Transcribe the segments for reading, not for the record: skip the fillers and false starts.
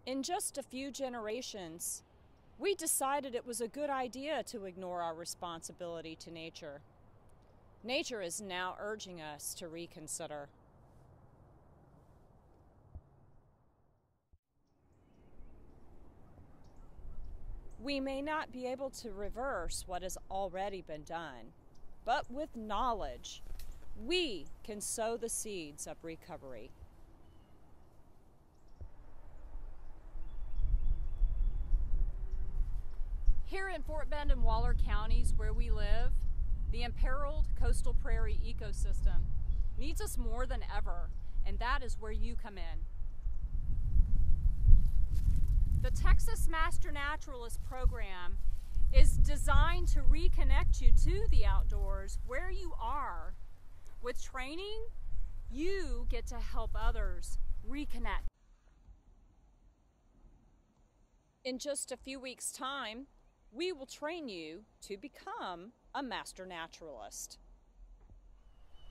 In just a few generations, we decided it was a good idea to ignore our responsibility to nature. Nature is now urging us to reconsider. We may not be able to reverse what has already been done, but with knowledge, we can sow the seeds of recovery. Here in Fort Bend and Waller counties where we live, the imperiled coastal prairie ecosystem needs us more than ever, and that is where you come in. The Texas Master Naturalist program is designed to reconnect you to the outdoors where you are. With training, you get to help others reconnect. In just a few weeks' time, we will train you to become a Master Naturalist.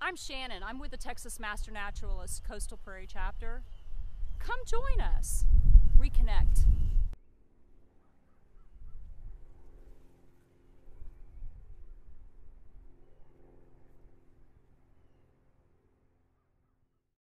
I'm Shannon. I'm with the Texas Master Naturalist Coastal Prairie Chapter. Come join us. Reconnect.